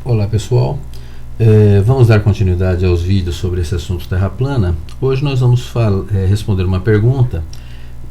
Olá pessoal, vamos dar continuidade aos vídeos sobre esse assunto terra plana. Hoje nós vamos responder uma pergunta: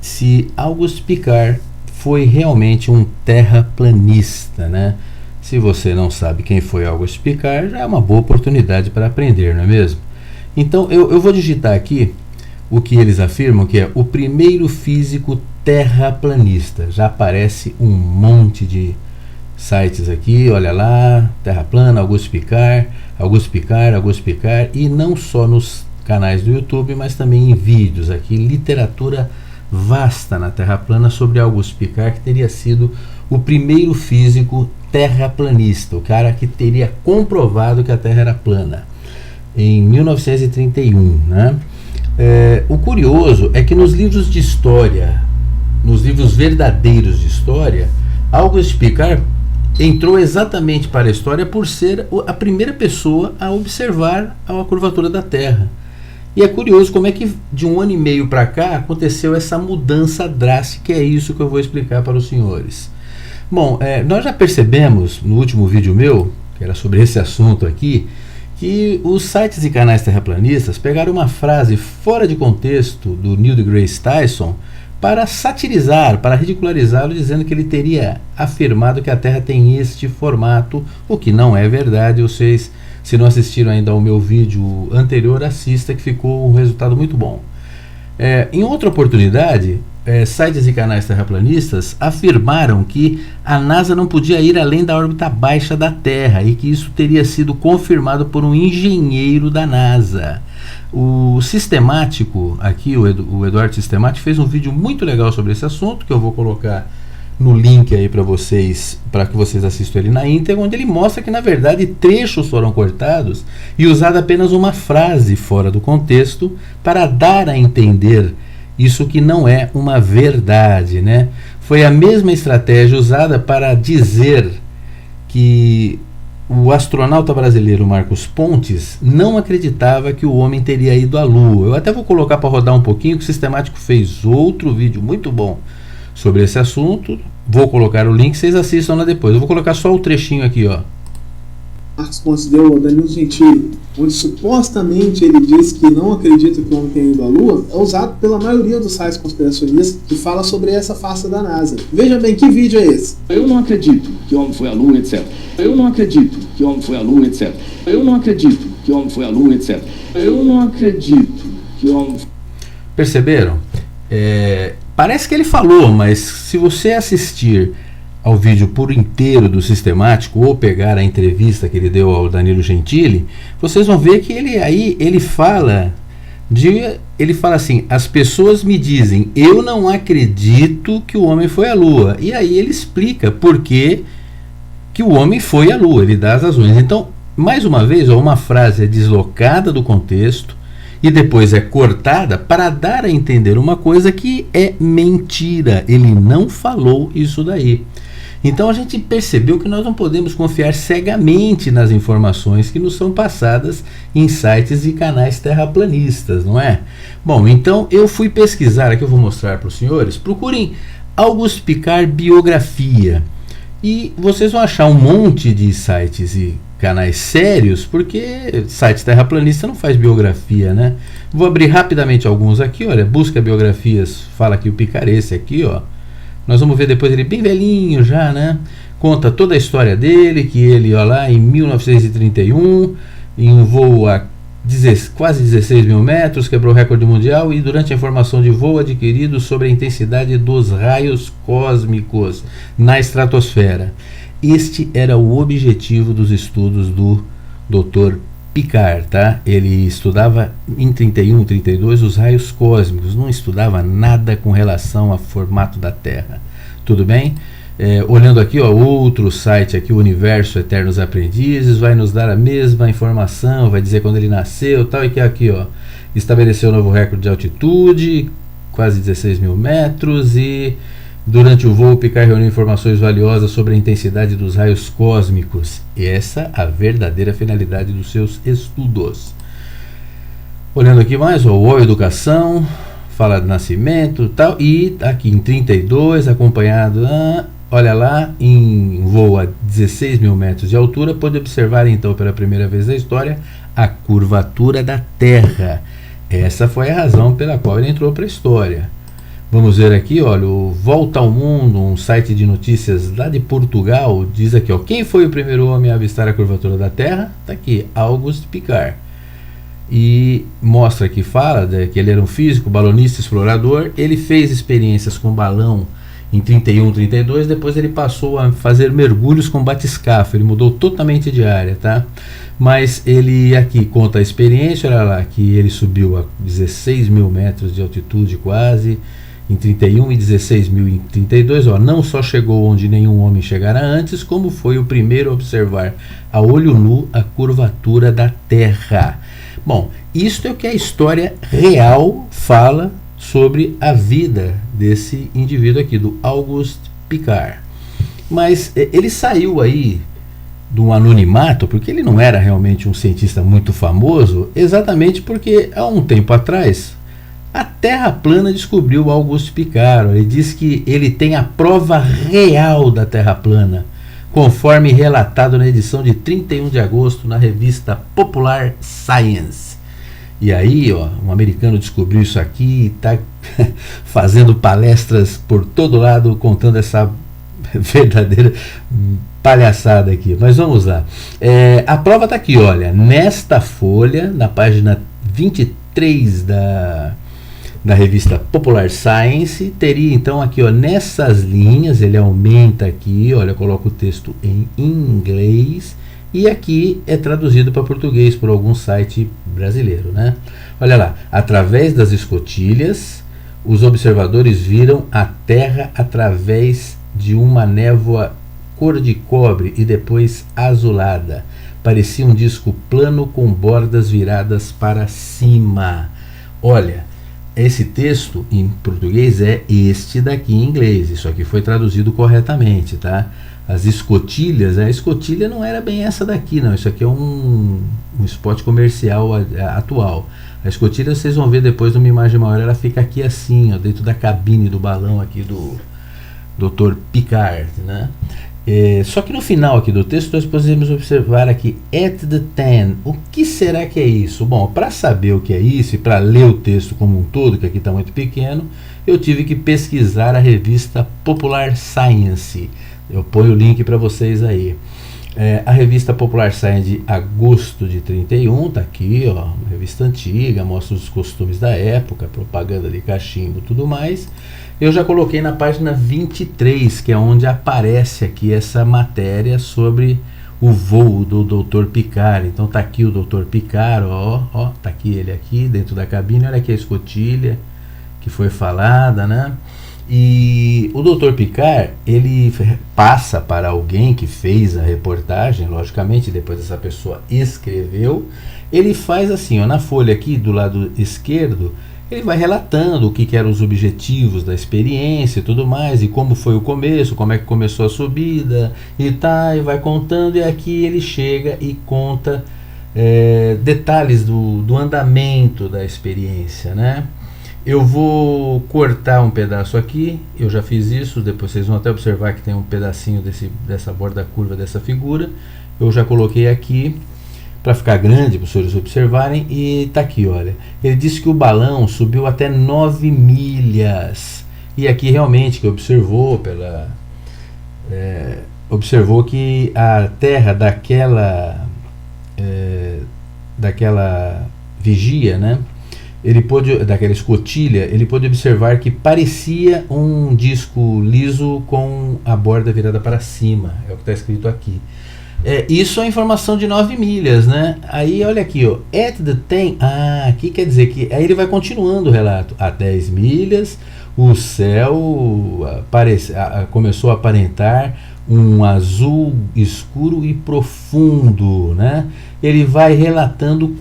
se Auguste Piccard foi realmente um terraplanista, né? Se você não sabe quem foi Auguste Piccard, já é uma boa oportunidade para aprender, não é mesmo? Então eu vou digitar aqui o que eles afirmam, que é o primeiro físico terraplanista. Já aparece um monte de sites aqui, olha lá, Terra Plana, Auguste Piccard, e não só nos canais do YouTube, mas também em vídeos aqui, literatura vasta na Terra Plana sobre Auguste Piccard, que teria sido o primeiro físico terraplanista, o cara que teria comprovado que a Terra era plana, em 1931, né? O curioso é que nos livros de história, nos livros verdadeiros de história, Auguste Piccard entrou exatamente para a história por ser a primeira pessoa a observar a curvatura da Terra. E é curioso como é que de um ano e meio para cá aconteceu essa mudança drástica, é isso que eu vou explicar para os senhores. Bom, nós já percebemos no último vídeo meu, que era sobre esse assunto aqui, que os sites e canais terraplanistas pegaram uma frase fora de contexto do Neil deGrasse Tyson para satirizar, para ridicularizá-lo, dizendo que ele teria afirmado que a Terra tem este formato, o que não é verdade. Vocês, se não assistiram ainda ao meu vídeo anterior, assista, que ficou um resultado muito bom. Em outra oportunidade, sites e canais terraplanistas afirmaram que a NASA não podia ir além da órbita baixa da Terra e que isso teria sido confirmado por um engenheiro da NASA. O Sistemático, aqui o Eduardo Sistemático, fez um vídeo muito legal sobre esse assunto, que eu vou colocar no link aí para vocês, para que vocês assistam ele na íntegra, onde ele mostra que na verdade trechos foram cortados e usada apenas uma frase fora do contexto para dar a entender isso que não é uma verdade, né? Foi a mesma estratégia usada para dizer que o astronauta brasileiro Marcos Pontes não acreditava que o homem teria ido à Lua. Eu até vou colocar para rodar um pouquinho, que o Sistemático fez outro vídeo muito bom sobre esse assunto. Vou colocar o link, vocês assistam lá depois. Eu vou colocar só o trechinho aqui, ó. Marcos Pontes deu ao Danilo Gentili, onde supostamente ele diz que não acredita que o homem tenha ido à Lua, é usado pela maioria dos sites conspiracionistas que fala sobre essa farsa da NASA. Veja bem, que vídeo é esse? Eu não acredito que o homem foi à Lua, etc. Eu não acredito que o homem foi à Lua, etc. Eu não acredito que o homem foi à Lua, etc. Eu não acredito que o homem... Perceberam? Parece que ele falou, mas se você assistir ao vídeo por inteiro do Sistemático ou pegar a entrevista que ele deu ao Danilo Gentili, vocês vão ver que ele fala assim: as pessoas me dizem, eu não acredito que o homem foi à Lua. E aí ele explica por que o homem foi à Lua, ele dá as razões. Então, mais uma vez, uma frase é deslocada do contexto e depois é cortada para dar a entender uma coisa que é mentira. Ele não falou isso daí. Então a gente percebeu que nós não podemos confiar cegamente nas informações que nos são passadas em sites e canais terraplanistas, não é? Bom, então eu fui pesquisar, aqui eu vou mostrar para os senhores, procurem Auguste Piccard biografia e vocês vão achar um monte de sites e canais sérios, porque site terraplanista não faz biografia, né? Vou abrir rapidamente alguns aqui, olha, busca biografias, fala aqui o Piccard, esse aqui, ó. Nós vamos ver depois ele bem velhinho já, né? Conta toda a história dele, que ele, ó lá, em 1931, em um voo a quase 16 mil metros, quebrou o recorde mundial e durante a informação de voo adquirido sobre a intensidade dos raios cósmicos na estratosfera. Este era o objetivo dos estudos do Dr. Piccard, tá? Ele estudava em 31, 32 os raios cósmicos, não estudava nada com relação ao formato da Terra. Tudo bem? Olhando aqui, ó, outro site aqui, o Universo Eternos Aprendizes, vai nos dar a mesma informação, vai dizer quando ele nasceu, tal, e que aqui, ó, estabeleceu um novo recorde de altitude, quase 16 mil metros, e durante o voo, Piccard reuniu informações valiosas sobre a intensidade dos raios cósmicos. Essa a verdadeira finalidade dos seus estudos. Olhando aqui mais, ó, UOL Educação, fala de nascimento e tal, e aqui em 32, acompanhado, olha lá, em voo a 16 mil metros de altura, pôde observar então pela primeira vez na história a curvatura da Terra. Essa foi a razão pela qual ele entrou para a história. Vamos ver aqui, olha, o Volta ao Mundo, um site de notícias lá de Portugal, diz aqui, ó, quem foi o primeiro homem a avistar a curvatura da Terra? Está aqui, Auguste Piccard. E mostra que fala que ele era um físico, balonista, explorador. Ele fez experiências com balão em 31, 32, depois ele passou a fazer mergulhos com batiscafo, ele mudou totalmente de área, tá? Mas ele aqui conta a experiência, olha lá, que ele subiu a 16 mil metros de altitude quase, em 31 e 16 mil em 32, ó, não só chegou onde nenhum homem chegara antes, como foi o primeiro a observar a olho nu a curvatura da Terra. Bom, isto é o que a história real fala sobre a vida desse indivíduo aqui, do Auguste Piccard. Mas ele saiu aí do anonimato, porque ele não era realmente um cientista muito famoso, exatamente porque há um tempo atrás a Terra plana descobriu o Auguste Piccard. Ele diz que ele tem a prova real da Terra plana, conforme relatado na edição de 31 de agosto na revista Popular Science. E aí, ó, um americano descobriu isso aqui e está fazendo palestras por todo lado, contando essa verdadeira palhaçada aqui. Mas vamos lá. A prova está aqui, olha, nesta folha, na página 23 da revista Popular Science, teria então aqui, ó, nessas linhas, ele aumenta aqui, olha, coloca o texto em inglês e aqui é traduzido para português por algum site brasileiro, né? Olha lá, através das escotilhas, os observadores viram a Terra através de uma névoa cor de cobre e depois azulada. Parecia um disco plano com bordas viradas para cima. Olha, esse texto em português é este daqui em inglês. Isso aqui foi traduzido corretamente, tá? As escotilhas, a escotilha não era bem essa daqui, não. Isso aqui é um spot comercial atual. A escotilha, vocês vão ver depois numa imagem maior, ela fica aqui assim, ó, dentro da cabine do balão aqui do Dr. Piccard, né? Só que no final aqui do texto nós podemos observar aqui at the 10. O que será que é isso? Bom, para saber o que é isso e para ler o texto como um todo, que aqui está muito pequeno, eu tive que pesquisar a revista Popular Science. Eu ponho o link para vocês aí. A revista Popular Science de agosto de 31, está aqui, ó, uma revista antiga, mostra os costumes da época, propaganda de cachimbo, tudo mais. Eu já coloquei na página 23, que é onde aparece aqui essa matéria sobre o voo do Dr. Piccard. Então tá aqui o Dr. Piccard, ó, tá aqui ele aqui dentro da cabine, olha aqui a escotilha que foi falada, né? E o Dr. Piccard, ele passa para alguém que fez a reportagem, logicamente, depois essa pessoa escreveu, ele faz assim, ó, na folha aqui do lado esquerdo, ele vai relatando o que eram os objetivos da experiência e tudo mais, e como foi o começo, como é que começou a subida, e vai contando, e aqui ele chega e conta detalhes do andamento da experiência, né? Eu vou cortar um pedaço aqui, eu já fiz isso, depois vocês vão até observar que tem um pedacinho dessa borda curva dessa figura, eu já coloquei aqui para ficar grande, para os senhores observarem, e está aqui, olha, ele disse que o balão subiu até 9 milhas, e aqui realmente que observou observou que a Terra daquela vigia, né, daquela escotilha, ele pôde observar que parecia um disco liso com a borda virada para cima, é o que está escrito aqui. Isso é informação de 9 milhas, né? Aí olha aqui, ó, at the 10, aqui quer dizer que aí ele vai continuando o relato. A 10 milhas, o céu começou a aparentar um azul escuro e profundo, né? Ele vai relatando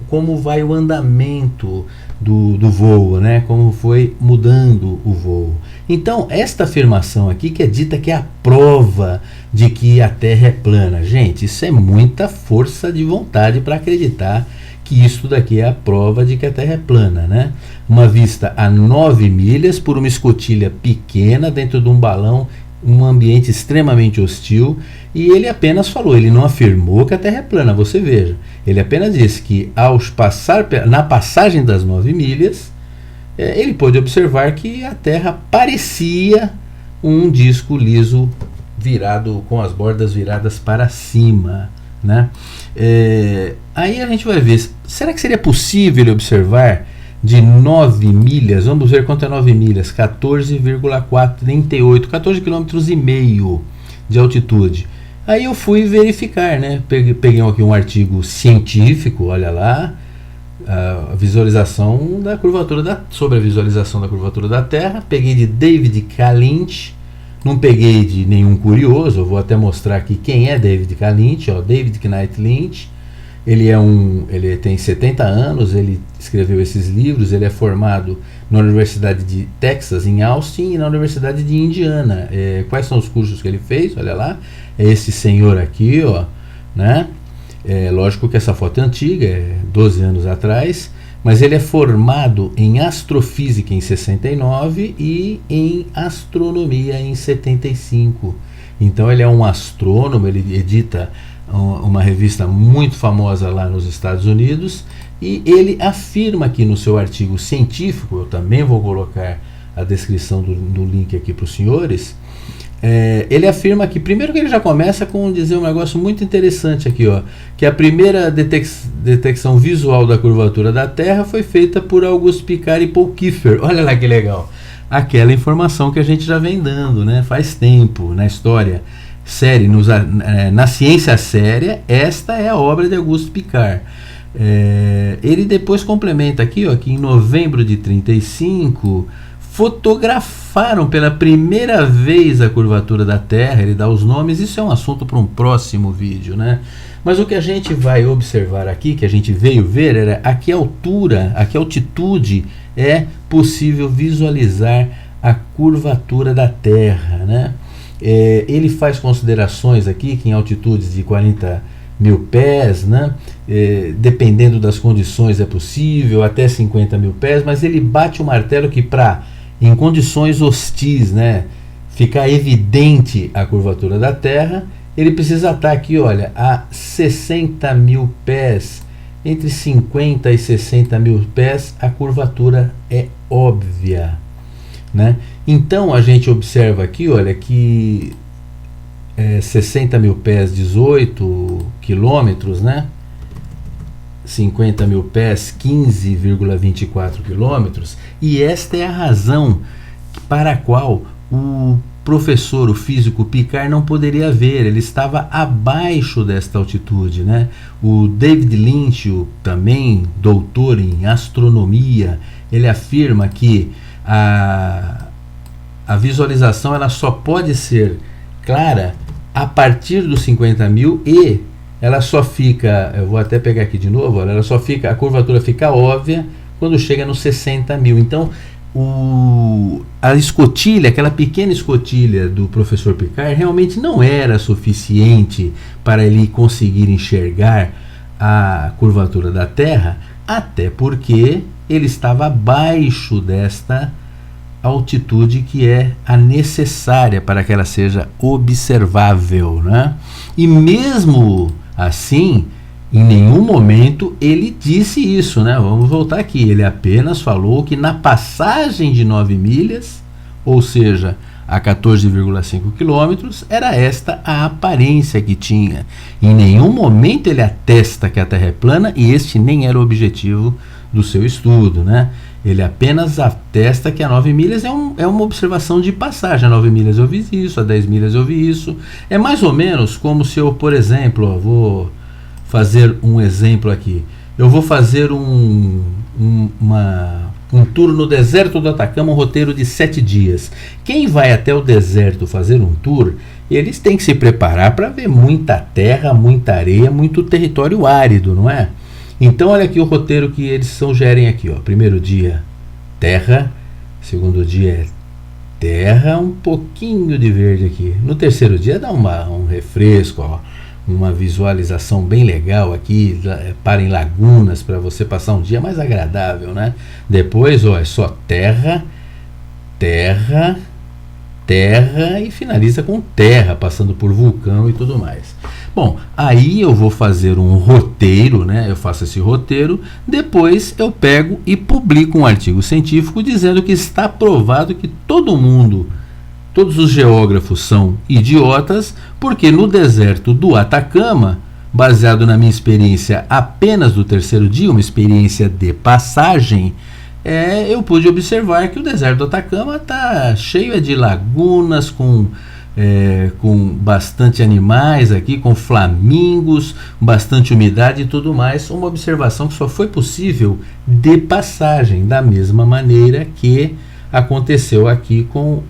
como vai o andamento do voo, né? Como foi mudando o voo. Então, esta afirmação aqui que é dita que é a prova de que a Terra é plana. Gente, isso é muita força de vontade para acreditar que isso daqui é a prova de que a Terra é plana, né? Uma vista a 9 milhas por uma escotilha pequena dentro de um balão um ambiente extremamente hostil, e ele apenas falou, ele não afirmou que a Terra é plana, você veja. Ele apenas disse que na passagem das 9 milhas, ele pôde observar que a Terra parecia um disco liso virado, com as bordas viradas para cima, né? Aí a gente vai ver, será que seria possível ele observar de 9 milhas, vamos ver quanto é 9 milhas, 14,438, 14 km e meio de altitude. Aí eu fui verificar, né? Peguei aqui um artigo científico, olha lá, a visualização da curvatura sobre a visualização da curvatura da Terra. Peguei de David K. Lynch, não peguei de nenhum curioso, eu vou até mostrar aqui quem é David K. Lynch, ó, David Knight Lynch. Ele tem 70 anos, ele escreveu esses livros, ele é formado na Universidade de Texas, em Austin, e na Universidade de Indiana. Quais são os cursos que ele fez? Olha lá, é esse senhor aqui, ó, né? Lógico que essa foto é antiga, é 12 anos atrás, mas ele é formado em astrofísica em 69 e em astronomia em 75. Então ele é um astrônomo, ele edita uma revista muito famosa lá nos Estados Unidos, e ele afirma aqui no seu artigo científico, eu também vou colocar a descrição do link aqui para os senhores, ele afirma que, primeiro que ele já começa com dizer um negócio muito interessante aqui, ó, que a primeira detecção visual da curvatura da Terra foi feita por Auguste Piccard e Paul Kiefer. Olha lá que legal, aquela informação que a gente já vem dando, né, faz tempo na história séria, na ciência séria. Esta é a obra de Auguste Piccard. Ele depois complementa aqui, ó, que em novembro de 35 fotografaram pela primeira vez a curvatura da Terra. Ele dá os nomes, isso é um assunto para um próximo vídeo, né? Mas o que a gente vai observar aqui, que a gente veio ver, era a que altura, a que altitude é possível visualizar a curvatura da Terra, né? Ele faz considerações aqui que em altitudes de 40 mil pés, né, dependendo das condições é possível até 50 mil pés, mas ele bate o martelo que em condições hostis, né, ficar evidente a curvatura da Terra, ele precisa estar aqui, olha, a 60 mil pés, entre 50 e 60 mil pés, a curvatura é óbvia, né? Então a gente observa aqui, olha, que 60 mil pés, 18 quilômetros, né? 50 mil pés, 15,24 quilômetros, e esta é a razão para a qual o professor, o físico Piccard, não poderia ver, ele estava abaixo desta altitude, né? O David Lynch, também doutor em astronomia, ele afirma que a visualização ela só pode ser clara a partir dos 50 mil, e ela só fica, eu vou até pegar aqui de novo, olha, a curvatura fica óbvia quando chega nos 60 mil. Então a escotilha, aquela pequena escotilha do professor Piccard, realmente não era suficiente para ele conseguir enxergar a curvatura da Terra, até porque ele estava abaixo desta altitude que é a necessária para que ela seja observável, né? E mesmo assim, em nenhum momento ele disse isso, né? Vamos voltar aqui, ele apenas falou que na passagem de 9 milhas, ou seja, a 14,5 quilômetros, era esta a aparência que tinha. Em nenhum momento ele atesta que a Terra é plana, e este nem era o objetivo do seu estudo, né? Ele apenas atesta que a 9 milhas é uma observação de passagem. A 9 milhas eu vi isso, a 10 milhas eu vi isso. É mais ou menos como se eu, por exemplo, vou fazer um exemplo aqui. Eu vou fazer um tour no deserto do Atacama, um roteiro de 7 dias. Quem vai até o deserto fazer um tour, eles têm que se preparar para ver muita terra, muita areia, muito território árido, não é? Então olha aqui o roteiro que eles sugerem aqui, ó. Primeiro dia, terra. Segundo dia é terra, um pouquinho de verde aqui. No terceiro dia dá um refresco, ó, uma visualização bem legal aqui, para em lagunas, para você passar um dia mais agradável, né? Depois, ó, é só terra, terra, terra e finaliza com terra, passando por vulcão e tudo mais. Bom, aí eu vou fazer um roteiro, né? Eu faço esse roteiro, depois eu pego e publico um artigo científico dizendo que está provado que todo mundo, todos os geógrafos são idiotas, porque no deserto do Atacama, baseado na minha experiência apenas do terceiro dia, uma experiência de passagem, eu pude observar que o deserto do Atacama está cheio de lagunas, com bastante animais aqui, com flamingos, bastante umidade e tudo mais. Uma observação que só foi possível de passagem, da mesma maneira que aconteceu aqui com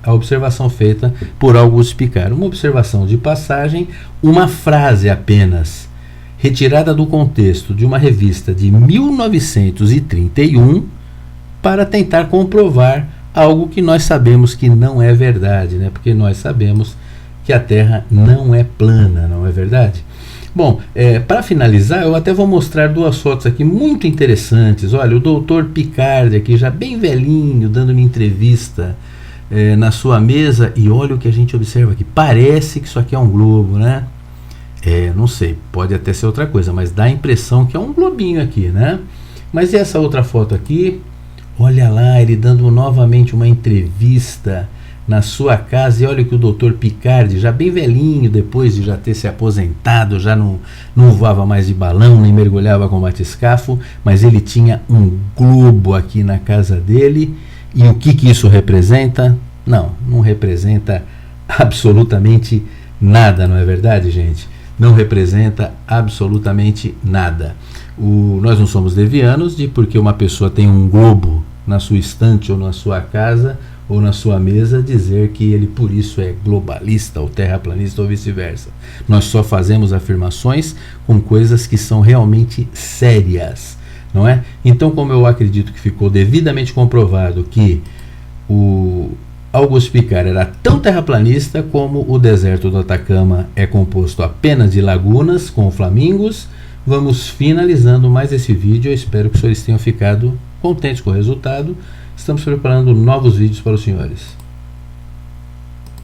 a observação feita por Auguste Piccard. Uma observação de passagem, uma frase apenas, retirada do contexto de uma revista de 1931, para tentar comprovar algo que nós sabemos que não é verdade, né? Porque nós sabemos que a Terra não é plana, não é verdade? Bom, para finalizar, eu até vou mostrar duas fotos aqui muito interessantes. Olha, o Dr. Piccard aqui, já bem velhinho, dando uma entrevista na sua mesa, e olha o que a gente observa aqui. Parece que isso aqui é um globo, né? Não sei, pode até ser outra coisa, mas dá a impressão que é um globinho aqui, né? Mas e essa outra foto aqui? Olha lá, ele dando novamente uma entrevista na sua casa, e olha que o Dr. Piccard, já bem velhinho, depois de já ter se aposentado, já não voava mais de balão, nem mergulhava com batiscafo, mas ele tinha um globo aqui na casa dele. E o que isso representa? Não representa absolutamente nada, não é verdade, gente? Não representa absolutamente nada. Nós não somos levianos de porque uma pessoa tem um globo na sua estante ou na sua casa ou na sua mesa, dizer que ele por isso é globalista ou terraplanista ou vice-versa. Nós só fazemos afirmações com coisas que são realmente sérias, não é? Então, como eu acredito que ficou devidamente comprovado que o Auguste Piccard era tão terraplanista como o deserto do Atacama é composto apenas de lagunas com flamingos, vamos finalizando mais esse vídeo. Eu espero que os senhores tenham ficado contentes com o resultado. Estamos preparando novos vídeos para os senhores.